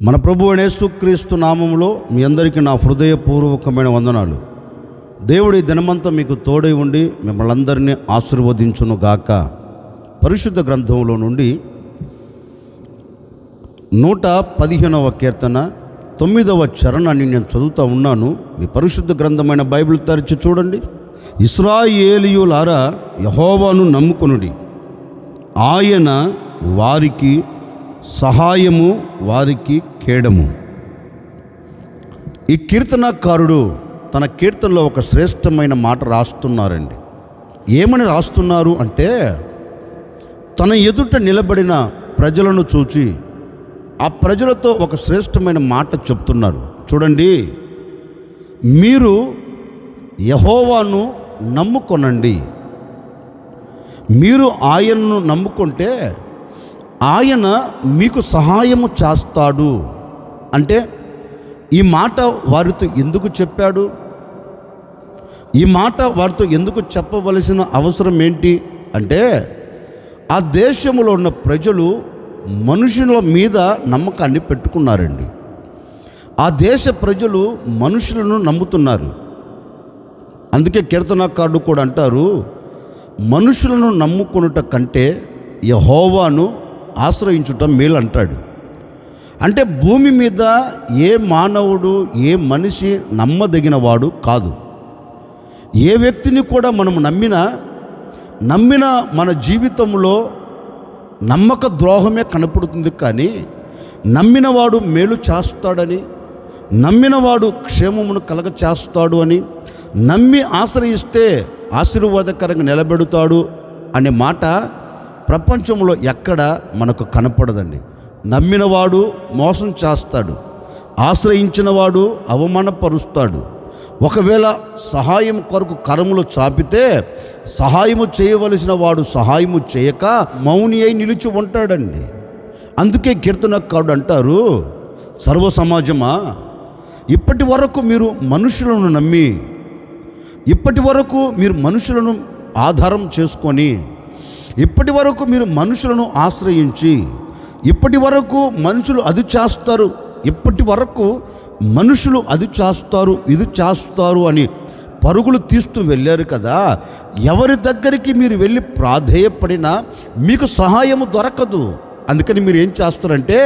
మన ప్రభువైన యేసుక్రీస్తు నామములో మీ అందరికీ నా హృదయపూర్వకమైన వందనాలు. దేవుడి దినమంతా మీకు తోడై ఉండి మిమ్మల్ని అందరినీ ఆశీర్వదించును గాక. పరిశుద్ధ గ్రంథంలో నుండి 115వ కీర్తన 9వ చరణాన్ని నేను చదువుతూ ఉన్నాను. మీ పరిశుద్ధ గ్రంథమైన బైబిల్ తెరిచి చూడండి. ఇశ్రాయేలీయులారా, యెహోవాను నమ్ముకొనుడి, ఆయన వారికి సహాయము, వారికి కేడము. ఈ కీర్తనకారుడు తన కీర్తనలో ఒక శ్రేష్టమైన మాట రాస్తున్నారండి. ఏమని రాస్తున్నారు అంటే, తన ఎదుట నిలబడిన ప్రజలను చూచి ఆ ప్రజలతో ఒక శ్రేష్టమైన మాట చెప్తున్నారు. చూడండి, మీరు యెహోవాను నమ్ముకొనండి. మీరు ఆయనను నమ్ముకుంటే ఆయన మీకు సహాయము చేస్తాడు. అంటే ఈ మాట వారితో ఎందుకు చెప్పాడు? ఈ మాట వారితో ఎందుకు చెప్పవలసిన అవసరం ఏంటి అంటే, ఆ దేశంలో ఉన్న ప్రజలు మనుషుల మీద నమ్మకాన్ని పెట్టుకున్నారండి. ఆ దేశ ప్రజలు మనుషులను నమ్ముతున్నారు. అందుకే కీర్తనకారుడు కూడా అంటారు, మనుషులను నమ్ముకొనుట కంటే యెహోవాను ఆశ్రయించుట మేలు అంటాడు. అంటే భూమి మీద ఏ మానవుడు, ఏ మనిషి నమ్మదగిన వాడు కాదు. ఏ వ్యక్తిని కూడా మనం నమ్మిన మన జీవితంలో నమ్మక ద్రోహమే కనపడుతుంది. కానీ నమ్మినవాడు మేలు చేస్తాడని, నమ్మినవాడు క్షేమమును కలగ చేస్తాడు అని, నమ్మి ఆశ్రయిస్తే ఆశీర్వాదకరంగా నిలబెడతాడు అనే మాట ప్రపంచంలో ఎక్కడ మనకు కనపడదండి. నమ్మినవాడు మోసం చేస్తాడు, ఆశ్రయించినవాడు అవమానపరుస్తాడు. ఒకవేళ సహాయం కొరకు కరములు చాపితే సహాయము చేయవలసిన వాడు సహాయము చేయక మౌని అయి నిలిచి ఉంటాడండి. అందుకే కీర్తనకారుడు అంటారు, సర్వ సమాజమా, ఇప్పటి వరకు మీరు మనుషులను నమ్మి, ఇప్పటి వరకు మీరు మనుషులను ఆధారం చేసుకొని, ఇప్పటి వరకు మీరు మనుషులను ఆశ్రయించి, ఇప్పటి వరకు మనుషులు అది చేస్తారు, ఇప్పటి వరకు మనుషులు అది చేస్తారు, ఇది చేస్తారు అని పరుగులు తీస్తూ వెళ్ళారు కదా. ఎవరి దగ్గరికి మీరు వెళ్ళి ప్రాధేయపడినా మీకు సహాయము దొరకదు. అందుకని మీరు ఏం చేస్తారంటే,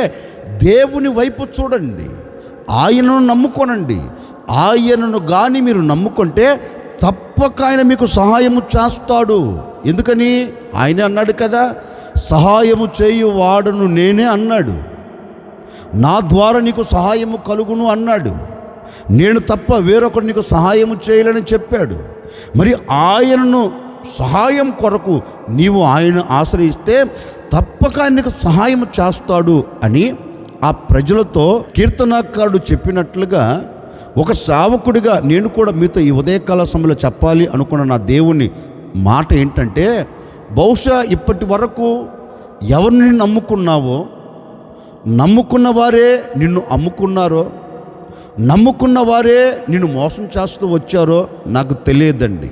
దేవుని వైపు చూడండి, ఆయనను నమ్ముకోనండి. ఆయనను కానీ మీరు నమ్ముకుంటే తప్పక ఆయన మీకు సహాయము చేస్తాడు. ఎందుకని? ఆయన అన్నాడు కదా, సహాయము చేయువాడను నేనే అన్నాడు. నా ద్వారా నీకు సహాయము కలుగును అన్నాడు. నేను తప్ప వేరొకరు నీకు సహాయము చేయలేని చెప్పాడు. మరి ఆయనను సహాయం కొరకు నీవు ఆయన ఆశ్రయిస్తే తప్పక నీకు సహాయం చేస్తాడు అని ఆ ప్రజలతో కీర్తనకారుడు చెప్పినట్లుగా, ఒక సేవకుడిగా నేను కూడా మీతో ఈ ఉదయకాల సమయంలో చెప్పాలి అనుకున్న నా దేవుని మాట ఏంటంటే, బహుశా ఇప్పటి వరకు ఎవరిని నమ్ముకున్నావో, నమ్ముకున్న వారే నిన్ను అమ్ముకున్నారో, నమ్ముకున్న వారే నిన్ను మోసం చేస్తూ వచ్చారో నాకు తెలియదండి.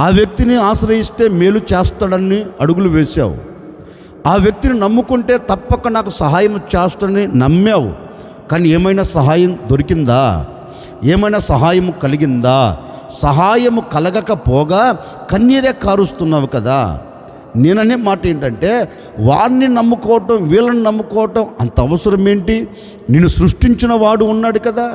ఆ వ్యక్తిని ఆశ్రయిస్తే మేలు చేస్తాడని అడుగులు వేశావు. ఆ వ్యక్తిని నమ్ముకుంటే తప్పక నాకు సహాయం చేస్తాడని నమ్మావు. కానీ ఏమైనా సహాయం దొరికిందా? ఏమైనా సహాయము కలిగిందా? సహాయము కలగకపోగా కన్నీరే కారుస్తున్నావు కదా. నేననే మాట ఏంటంటే, వారిని నమ్ముకోవటం, వీళ్ళని నమ్ముకోవటం అంత అవసరం ఏంటి? నిన్ను సృష్టించిన వాడు ఉన్నాడు కదా,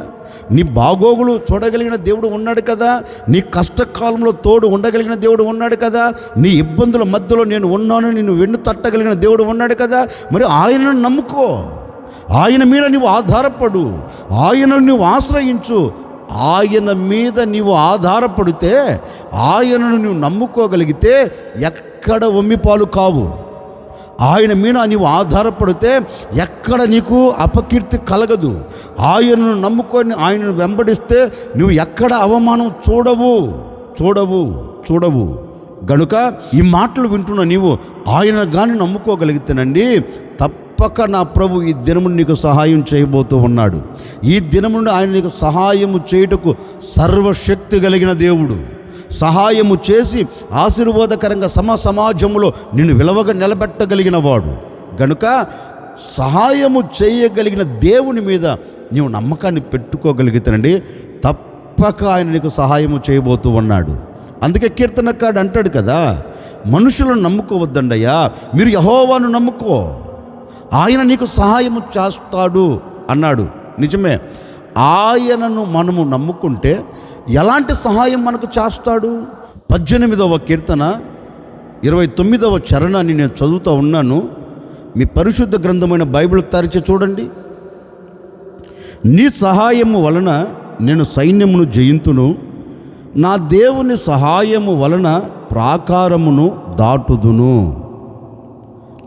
నీ బాగోగులు చూడగలిగిన దేవుడు ఉన్నాడు కదా, నీ కష్టకాలంలో తోడు ఉండగలిగిన దేవుడు ఉన్నాడు కదా, నీ ఇబ్బందుల మధ్యలో నేను ఉన్నాను నిన్ను వెన్ను తట్టగలిగిన దేవుడు ఉన్నాడు కదా. మరి ఆయనను నమ్ముకో, ఆయన మీద నీవు ఆధారపడు, ఆయనను నీవు ఆశ్రయించు. ఆయన మీద నీవు ఆధారపడితే, ఆయనను నీవు నమ్ముకోగలిగితే ఎక్కడ ఒమ్మిపాలు కావు. ఆయన మీద నీవు ఆధారపడితే ఎక్కడ నీకు అపకీర్తి కలగదు. ఆయనను నమ్ముకొని ఆయనను వెంబడిస్తే నువ్వు ఎక్కడ అవమానం చూడవు. గనుక ఈ మాటలు వింటున్న నీవు ఆయన కానీ నమ్ముకోగలిగితేనండి, తప్పక నా ప్రభు ఈ దినమును నీకు సహాయం చేయబోతూ ఉన్నాడు. ఈ దినమును ఆయన నీకు సహాయము చేయుటకు సర్వశక్తి కలిగిన దేవుడు, సహాయము చేసి ఆశీర్వాదకరంగా సమాజంలో నిన్ను విలువగా నిలబెట్టగలిగిన వాడు. గనుక సహాయము చేయగలిగిన దేవుని మీద నీవు నమ్మకాన్ని పెట్టుకోగలిగితేనండి తప్పక ఆయన నీకు సహాయము చేయబోతూ ఉన్నాడు. అందుకే కీర్తనకాడు అంటాడు కదా, మనుషులను నమ్ముకోవద్దండయ్యా, మీరు యెహోవాను నమ్ముకో, ఆయన నీకు సహాయము చేస్తాడు అన్నాడు. నిజమే, ఆయనను మనము నమ్ముకుంటే ఎలాంటి సహాయం మనకు చేస్తాడు? 18వ కీర్తన 29వ చరణాన్ని నేను చదువుతూ ఉన్నాను. మీ పరిశుద్ధ గ్రంథమైన బైబిల్ తెరిచి చూడండి. నీ సహాయము వలన నేను సైన్యమును జయింతును, నా దేవుని సహాయము వలన ప్రాకారమును దాటుదును.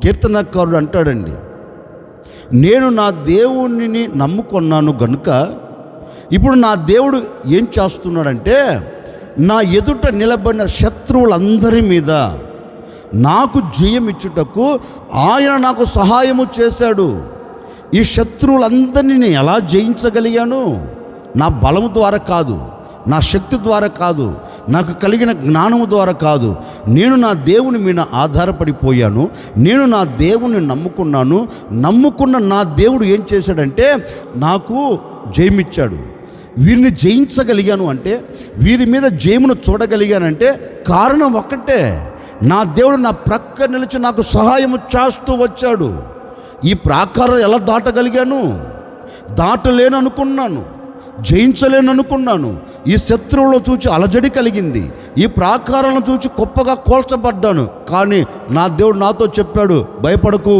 కీర్తనకారుడు అంటాడండి, నేను నా దేవునిని నమ్ముకున్నాను గనుక ఇప్పుడు నా దేవుడు ఏం చేస్తున్నాడంటే నా ఎదుట నిలబడిన శత్రువులందరి మీద నాకు జయం ఇచ్చుటకు ఆయన నాకు సహాయము చేశాడు. ఈ శత్రువులందరినీ నేను ఎలా జయించగలిగాను? నా బలము ద్వారా కాదు, నా శక్తి ద్వారా కాదు, నాకు కలిగిన జ్ఞానము ద్వారా కాదు. నేను నా దేవుని మీద ఆధారపడిపోయాను. నేను నా దేవుని నమ్ముకున్న నా దేవుడు ఏం చేశాడంటే నాకు జయమిచ్చాడు. వీరిని జయించగలిగాను అంటే, వీరి మీద జయమును చూడగలిగానంటే కారణం ఒక్కటే, నా దేవుడు నా ప్రక్క నిలిచి నాకు సహాయము చేస్తూ వచ్చాడు. ఈ ప్రాకారం ఎలా దాటగలిగాను? దాటలేననుకున్నాను, జయించలేననుకున్నాను. ఈ శత్రువులో చూచి అలజడి కలిగింది, ఈ ప్రాకారాలను చూచి గొప్పగా కోల్చబడ్డాను. కానీ నా దేవుడు నాతో చెప్పాడు, భయపడకు,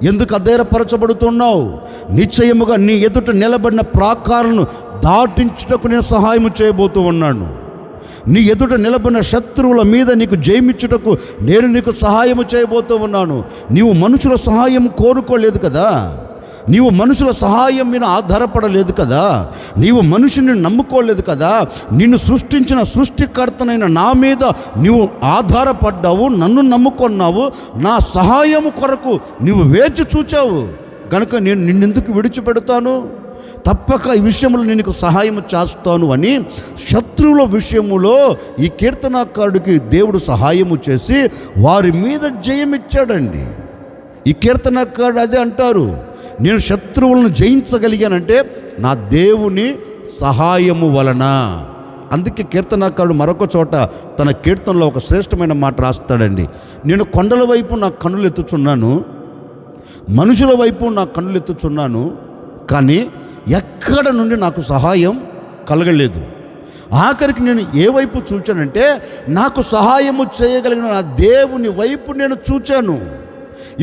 ఎందుకు అధైర్యపరచబడుతున్నావు? నిశ్చయముగా నీ ఎదుట నిలబడిన ప్రాకారాలను దాటించుటకు నేను సహాయం చేయబోతూ ఉన్నాను. నీ ఎదుట నిలబడిన శత్రువుల మీద నీకు జయమిచ్చుటకు నేను నీకు సహాయము చేయబోతూ ఉన్నాను. నీవు మనుషుల సహాయం కోరుకోలేదు కదా, నీవు మనుషుల సహాయం మీద ఆధారపడలేదు కదా, నీవు మనుషుని నమ్ముకోలేదు కదా, నిన్ను సృష్టించిన సృష్టికర్తనైన నా మీద నీవు ఆధారపడ్డావు, నన్ను నమ్ముకున్నావు, నా సహాయము కొరకు నీవు వేచి చూచావు కనుక నేను నిన్నెందుకు విడిచిపెడతాను? తప్పక ఈ విషయంలో నేను నీకు సహాయం చేస్తాను అని శత్రువుల విషయములో ఈ కీర్తనాకారుడికి దేవుడు సహాయము చేసి వారి మీద జయమిచ్చాడండి. ఈ కీర్తనాకారుడు అదే అంటారు, నేను శత్రువులను జయించగలిగానంటే నా దేవుని సహాయము వలన. అందుకే కీర్తనాకారుడు మరొక చోట తన కీర్తనలో ఒక శ్రేష్టమైన మాట రాస్తాడండి, నేను కొండల వైపు నా కన్నులు ఎత్తుచున్నాను, మనుషుల వైపు నా కన్నులు ఎత్తుచున్నాను, కానీ ఎక్కడ నుండి నాకు సహాయం కలగలేదు. ఆఖరికి నేను ఏ వైపు చూచానంటే నాకు సహాయము చేయగలిగిన నా దేవుని వైపు నేను చూచాను.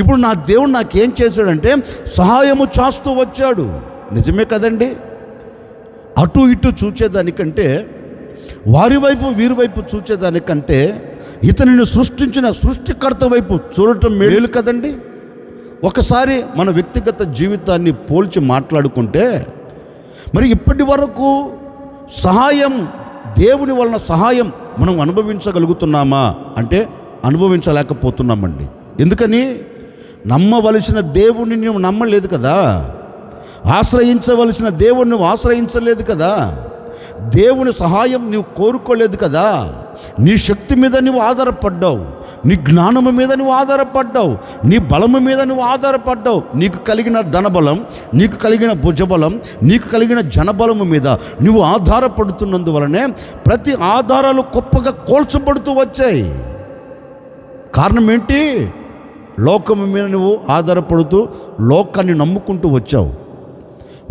ఇప్పుడు నా దేవుడు నాకేం చేశాడంటే సహాయము చేస్తూ వచ్చాడు. నిజమే కదండి? అటు ఇటు చూచేదానికంటే, వారి వైపు వీరి వైపు చూచేదానికంటే ఇతనిని సృష్టించిన సృష్టికర్త వైపు చూడటం మేలు కదండి. ఒకసారి మన వ్యక్తిగత జీవితాన్ని పోల్చి మాట్లాడుకుంటే, మరి ఇప్పటి వరకు సహాయం, దేవుని వలన సహాయం మనం అనుభవించగలుగుతున్నామా అంటే అనుభవించలేకపోతున్నామండి. ఎందుకని? నమ్మవలసిన దేవుణ్ణి నువ్వు నమ్మలేదు కదా, ఆశ్రయించవలసిన దేవుణ్ణి నువ్వు ఆశ్రయించలేదు కదా, దేవుని సహాయం నీవు కోరుకోలేదు కదా. నీ శక్తి మీద నువ్వు ఆధారపడ్డావు, నీ జ్ఞానము మీద నువ్వు ఆధారపడ్డావు, నీ బలము మీద నువ్వు ఆధారపడ్డావు. నీకు కలిగిన ధనబలం, నీకు కలిగిన భుజబలం, నీకు కలిగిన జనబలము మీద నువ్వు ఆధారపడుతున్నందువలనే ప్రతి ఆధారాలు గొప్పగా కోల్చబడుతూ వచ్చాయి. కారణం ఏంటి? లోకము మీద నువ్వు ఆధారపడుతూ లోకాన్ని నమ్ముకుంటూ వచ్చావు.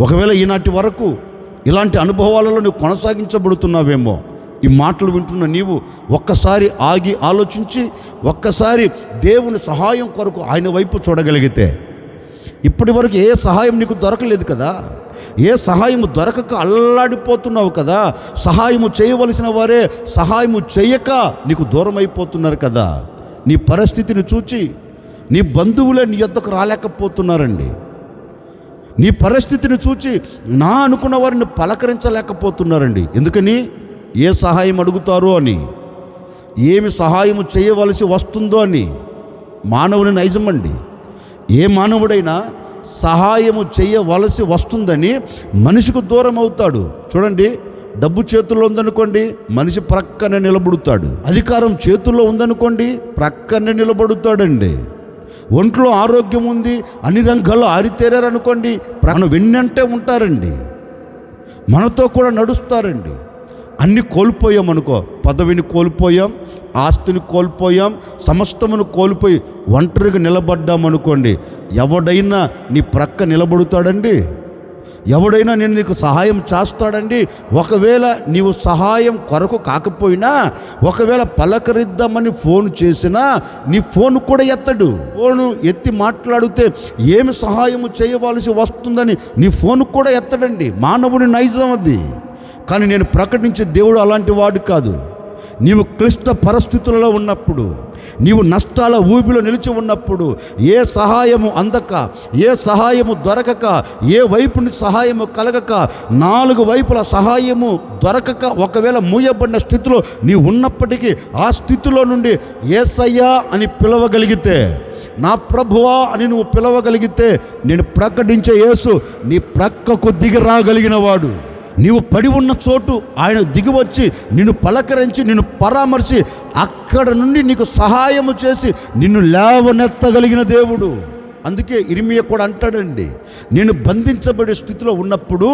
ఒకవేళ ఈనాటి వరకు ఇలాంటి అనుభవాలలో నువ్వు కొనసాగించబడుతున్నావేమో. ఈ మాటలు వింటున్న నీవు ఒక్కసారి ఆగి ఆలోచించి ఒక్కసారి దేవుని సహాయం కొరకు ఆయన వైపు చూడగలిగితే, ఇప్పటి వరకు ఏ సహాయం నీకు దొరకలేదు కదా, ఏ సహాయము దొరకక అల్లాడిపోతున్నావు కదా, సహాయము చేయవలసిన వారే సహాయము చేయక నీకు దూరం అయిపోతున్నారు కదా. నీ పరిస్థితిని చూచి నీ బంధువులే నీ యొద్దకు రాలేకపోతున్నారండి. నీ పరిస్థితిని చూచి నా అనుకున్న వారిని పలకరించలేకపోతున్నారండి. ఎందుకని? ఏ సహాయం అడుగుతారో అని, ఏమి సహాయము చేయవలసి వస్తుందో అని. మానవుని నైజమండి, ఏ మానవుడైనా సహాయము చేయవలసి వస్తుందని మనిషికి దూరం అవుతాడు. చూడండి, డబ్బు చేతుల్లో ఉందనుకోండి, మనిషి ప్రక్కనే నిలబడుతాడు. అధికారం చేతుల్లో ఉందనుకోండి, ప్రక్కనే నిలబడుతాడండి. ఒంట్లో ఆరోగ్యం ఉంది, అన్ని రంగాల్లో ఆరితేరారనుకోండి, మనం వెన్నంటే ఉంటారండి, మనతో కూడా నడుస్తారండి. అన్నీ కోల్పోయామనుకో, పదవిని కోల్పోయాం, ఆస్తిని కోల్పోయాం, సమస్తమును కోల్పోయి ఒంటరిగా నిలబడ్డామనుకోండి, ఎవడైనా నీ ప్రక్క నిలబడుతాడండి? ఎవడైనా నేను నీకు సహాయం చేస్తాడండి? ఒకవేళ నీవు సహాయం కొరకు కాకపోయినా, ఒకవేళ పలకరిద్దామని ఫోన్ చేసినా నీ ఫోన్ కూడా ఎత్తడు. ఫోను ఎత్తి మాట్లాడితే ఏమి సహాయం చేయవలసి వస్తుందని నీ ఫోన్ కూడా ఎత్తడండి. మానవుని నైజం అది. కానీ నేను ప్రకటించే దేవుడు అలాంటి వాడు కాదు. నీవు క్లిష్ట పరిస్థితులలో ఉన్నప్పుడు, నీవు నష్టాల ఊబిలో నిలిచి ఉన్నప్పుడు, ఏ సహాయము అందక, ఏ సహాయము దొరకక, ఏ వైపు నుంచి సహాయము కలగక, 4 వైపుల సహాయము దొరకక ఒకవేళ మూయబడిన స్థితిలో నీవు ఉన్నప్పటికీ, ఆ స్థితిలో నుండి యేసయ్యా అని పిలవగలిగితే, నా ప్రభువా అని నువ్వు పిలవగలిగితే, నేను ప్రకటించే యేసు నీ ప్రక్కకు దిగి రాగలిగిన వాడు. నీవు పడి ఉన్న చోటు ఆయన దిగివచ్చి నిన్ను పలకరించి, నిన్ను పరామర్శి, అక్కడ నుండి నీకు సహాయము చేసి నిన్ను లేవనెత్తగలిగిన దేవుడు. అందుకే ఇర్మియా కూడా అంటాడండి, నేను బంధించబడే స్థితిలో ఉన్నప్పుడు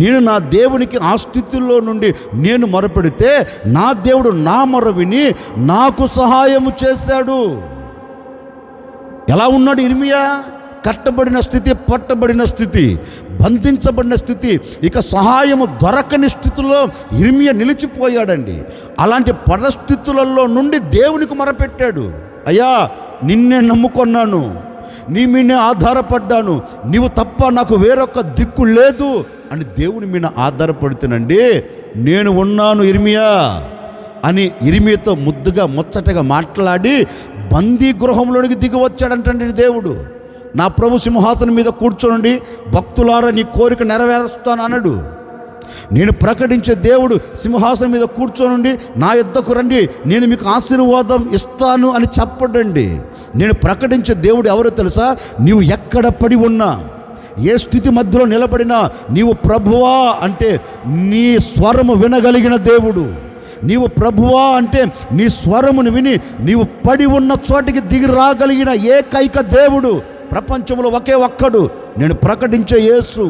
నేను నా దేవునికి ఆ స్థితిలో నుండి నేను మొరపెడితే, నా దేవుడు నా మొర విని నాకు సహాయము చేశాడు. ఎలా ఉన్నాడు ఇర్మియా? కట్టబడిన స్థితి, పట్టబడిన స్థితి, బంధించబడిన స్థితి, ఇక సహాయము దొరకని స్థితిలో ఇర్మియా నిలిచిపోయాడండి. అలాంటి పరిస్థితులలో నుండి దేవునికి మొరపెట్టాడు, అయ్యా నిన్నే నమ్ముకున్నాను, నీ మీదే ఆధారపడ్డాను, నీవు తప్ప నాకు వేరొక దిక్కు లేదు అని దేవుని మీద ఆధారపడుతానండి. నేను ఉన్నాను ఇర్మియా అని ఇర్మియాతో ముద్దుగా ముచ్చటగా మాట్లాడి బందీ గృహంలోనికి దిగి వచ్చాడంటండి దేవుడు. నా ప్రభు సింహాసనం మీద కూర్చోనండి, భక్తులారా నీ కోరిక నెరవేరుస్తాను అన్నాడు. నేను ప్రకటించే దేవుడు సింహాసనం మీద కూర్చోనండి, నా యొద్దకు రండి, నేను మీకు ఆశీర్వాదం ఇస్తాను అని చెప్పడండి. నేను ప్రకటించే దేవుడు ఎవరో తెలుసా? నీవు ఎక్కడ పడి ఉన్నా, ఏ స్థితి మధ్యలో నిలబడినా, నీవు ప్రభువా అంటే నీ స్వరము వినగలిగిన దేవుడు. నీవు ప్రభువా అంటే నీ స్వరమును విని నీవు పడి ఉన్న చోటికి దిగి రాగలిగిన ఏకైక దేవుడు ప్రపంచంలో ఒకే ఒక్కడు. నేను ప్రకటించే యేసు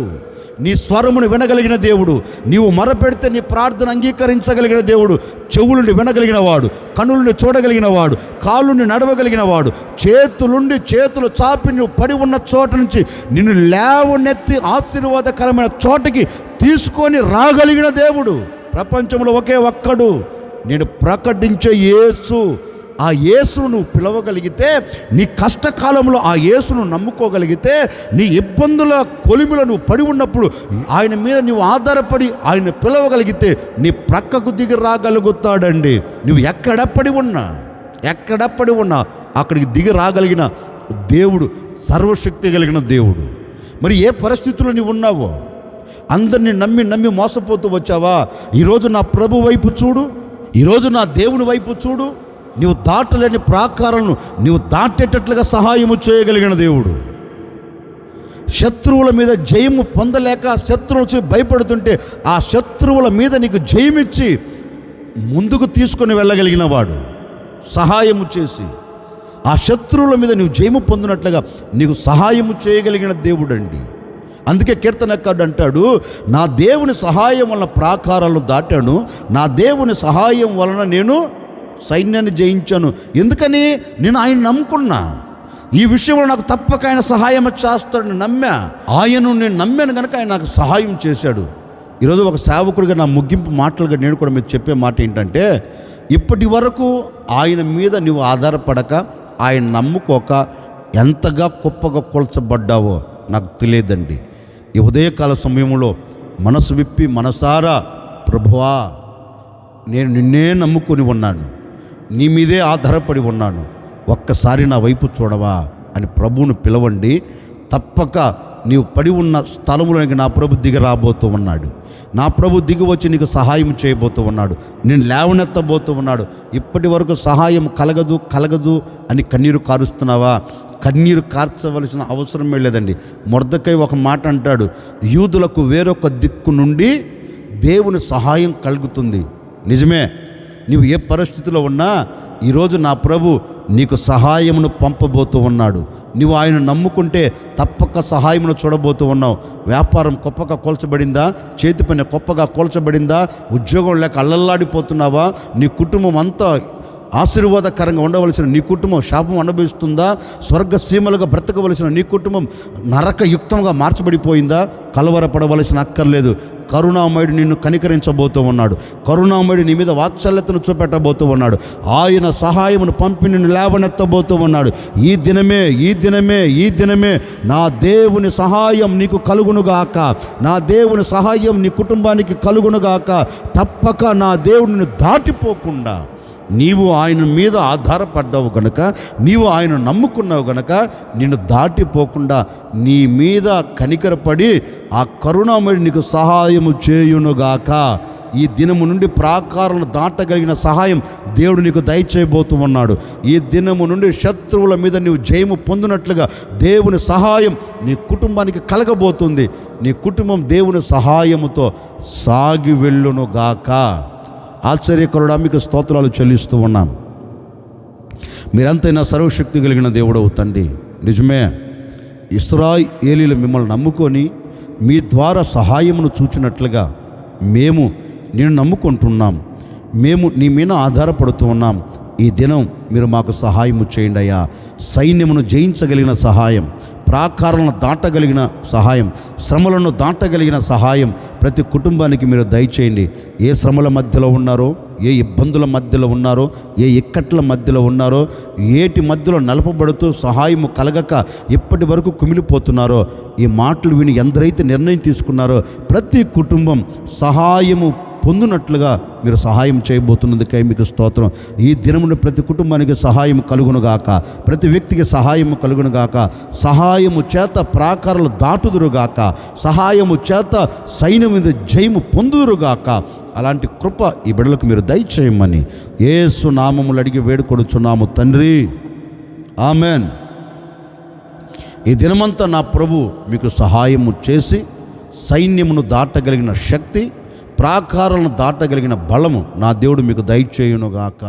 నీ స్వరమును వినగలిగిన దేవుడు. నీవు మొరపెడితే నీ ప్రార్థన అంగీకరించగలిగిన దేవుడు. చెవులుండి వినగలిగిన వాడు, కనులుండి చూడగలిగిన వాడు, కాళ్ళుండి నడవగలిగిన వాడు, చేతులు చాపి నువ్వు పడి ఉన్న చోట నుంచి నిన్ను లేవనెత్తి ఆశీర్వాదకరమైన చోటకి తీసుకొని రాగలిగిన దేవుడు ప్రపంచంలో ఒకే ఒక్కడు. నేను ప్రకటించే యేసు. ఆ యేసును నువ్వు పిలవగలిగితే, నీ కష్టకాలంలో ఆ యేసును నమ్ముకోగలిగితే, నీ ఇబ్బందుల కొలిమిలో నువ్వు పడి ఉన్నప్పుడు ఆయన మీద నువ్వు ఆధారపడి ఆయన పిలవగలిగితే నీ ప్రక్కకు దిగి రాగలుగుతాడండి. నువ్వు ఎక్కడ పడి ఉన్నా అక్కడికి దిగి రాగలిగిన దేవుడు, సర్వశక్తి కలిగిన దేవుడు. మరి ఏ పరిస్థితుల్లో నీవు ఉన్నావో, అందరినీ నమ్మి మోసపోతూ వచ్చావా? ఈరోజు నా ప్రభు వైపు చూడు, ఈరోజు నా దేవుని వైపు చూడు. నీవు దాటలేని ప్రాకారాలను నీవు దాటేటట్లుగా సహాయము చేయగలిగిన దేవుడు. శత్రువుల మీద జయము పొందలేక శత్రువులు భయపడుతుంటే ఆ శత్రువుల మీద నీకు జయమిచ్చి ముందుకు తీసుకొని వెళ్ళగలిగిన వాడు, సహాయము చేసి ఆ శత్రువుల మీద నీవు జయము పొందినట్లుగా నీకు సహాయము చేయగలిగిన దేవుడు అండి. అందుకే కీర్తనకారుడు అంటాడు, నా దేవుని సహాయం వలన ప్రాకారాలను దాటాను, నా దేవుని సహాయం వలన నేను సైన్యాన్ని జయించాను. ఎందుకని? నేను ఆయన నమ్ముకున్నా. ఈ విషయంలో నాకు తప్పక ఆయన సహాయం చేస్తాడని నమ్మా. ఆయనను నేను నమ్మాను కనుక ఆయన నాకు సహాయం చేశాడు. ఈరోజు ఒక సేవకుడిగా నా ముగింపు మాటలుగా నేను కూడా మీరు చెప్పే మాట ఏంటంటే, ఇప్పటి వరకు ఆయన మీద నువ్వు ఆధారపడక, ఆయన నమ్ముకోక ఎంతగా గొప్పగా కొలచబడ్డావో నాకు తెలియదండి. ఈ ఉదయకాల సమయంలో మనసు విప్పి మనసారా, ప్రభువా నేను నిన్నే నమ్ముకొని ఉన్నాను, నీ మీదే ఆధారపడి ఉన్నాను, ఒక్కసారి నా వైపు చూడవా అని ప్రభువును పిలవండి. తప్పక నీవు పడి ఉన్న స్థలంలోనికి నా ప్రభు దిగి రాబోతూ ఉన్నాడు. నా ప్రభు దిగి వచ్చి నీకు సహాయం చేయబోతూ ఉన్నాడు, నేను లేవనెత్తబోతూ ఉన్నాడు. ఇప్పటి వరకు సహాయం కలగదు అని కన్నీరు కారుస్తున్నావా? కన్నీరు కార్చవలసిన అవసరమే లేదండి. మొర్దెకై ఒక మాట అంటాడు, యూదులకు వేరొక దిక్కు నుండి దేవుని సహాయం కలుగుతుంది. నిజమే, నీవు ఏ పరిస్థితిలో ఉన్నా ఈరోజు నా ప్రభు నీకు సహాయమును పంపబోతూ ఉన్నాడు. నువ్వు ఆయన నమ్ముకుంటే తప్పక సహాయమును చూడబోతూ ఉన్నావు. వ్యాపారం గొప్పగా కూల్చబడిందా? చేతి పని గొప్పగా కూల్చబడిందా? ఉద్యోగం లేక అల్లల్లాడిపోతున్నావా? నీ కుటుంబం అంతా ఆశీర్వాదకరంగా ఉండవలసిన నీ కుటుంబం శాపం అనుభవిస్తుందా? స్వర్గసీమలుగా బ్రతకవలసిన నీ కుటుంబం నరకయుక్తంగా మార్చబడిపోయిందా? కలవరపడవలసిన అక్కర్లేదు. కరుణామయుడు నిన్ను కనికరించబోతూ ఉన్నాడు. కరుణామయుడు నీ మీద వాత్సల్యతను చూపెట్టబోతూ ఉన్నాడు. ఆయన సహాయమును పంపి నిన్ను లేవనెత్తబోతూ ఉన్నాడు. ఈ దినమే నా దేవుని సహాయం నీకు కలుగునుగాక. నా దేవుని సహాయం నీ కుటుంబానికి కలుగునుగాక. తప్పక నా దేవుడిని దాటిపోకుండా నీవు ఆయన మీద ఆధారపడ్డావు గనక, నీవు ఆయన నమ్ముకున్నావు గనక నిన్ను దాటిపోకుండా నీ మీద కనికరపడి ఆ కరుణామయుడు నీకు సహాయము చేయునుగాక. ఈ దినము నుండి ప్రాకారాలను దాటగలిగిన సహాయం దేవుడు నీకు దయచేయబోతూ ఉన్నాడు. ఈ దినము నుండి శత్రువుల మీద నీవు జయము పొందినట్లుగా దేవుని సహాయం నీ కుటుంబానికి కలగబోతుంది. నీ కుటుంబం దేవుని సహాయముతో సాగి వెళ్ళునుగాక. ఆశ్చర్యకరుడా, మీకు స్తోత్రాలు చెల్లిస్తూ ఉన్నాం. మీరంతైనా సర్వశక్తి కలిగిన దేవుడవు తండ్రి. నిజమే, ఇశ్రాయేలీయులు మిమ్మల్ని నమ్ముకొని మీ ద్వారా సహాయమును చూచినట్లుగా మేము నేను నమ్ముకుంటున్నాం. మేము నీ మీద ఆధారపడుతూ ఉన్నాం. ఈ దినం మీరు మాకు సహాయము చేయండి అయ్యా. సైన్యమును జయించగలిగిన సహాయం, ప్రాకారాలను దాటగలిగిన సహాయం, శ్రమలను దాటగలిగిన సహాయం ప్రతి కుటుంబానికి మీరు దయచేయండి. ఏ శ్రమల మధ్యలో ఉన్నారో, ఏ ఇబ్బందుల మధ్యలో ఉన్నారో, ఏ ఇక్కట్ల మధ్యలో ఉన్నారో, ఏటి మధ్యలో నలపబడుతూ సహాయము కలగక ఇప్పటి వరకు కుమిలిపోతున్నారో, ఈ మాటలు విని ఎందరైతే నిర్ణయం తీసుకున్నారో ప్రతి కుటుంబం సహాయము పొందినట్లుగా మీరు సహాయం చేయబోతున్నందుకై మీకు స్తోత్రం. ఈ దినమున ప్రతి కుటుంబానికి సహాయం కలుగునుగాక. ప్రతి వ్యక్తికి సహాయము కలుగునుగాక. సహాయము చేత ప్రాకారాలు దాటుదురుగాక. సహాయము చేత సైన్యం మీద జయము పొందుదురుగాక. అలాంటి కృప ఈ బిడ్డలకు మీరు దయచేయమని యేసు నామములు అడిగి వేడుకొనుచున్నాము తండ్రి. ఆమెన్. ఈ దినమంతా నా ప్రభు మీకు సహాయము చేసి సైన్యమును దాటగలిగిన శక్తి, ప్రాకారాలను దాటగలిగిన బలము నా దేవుడు మీకు దయచేయునుగాక.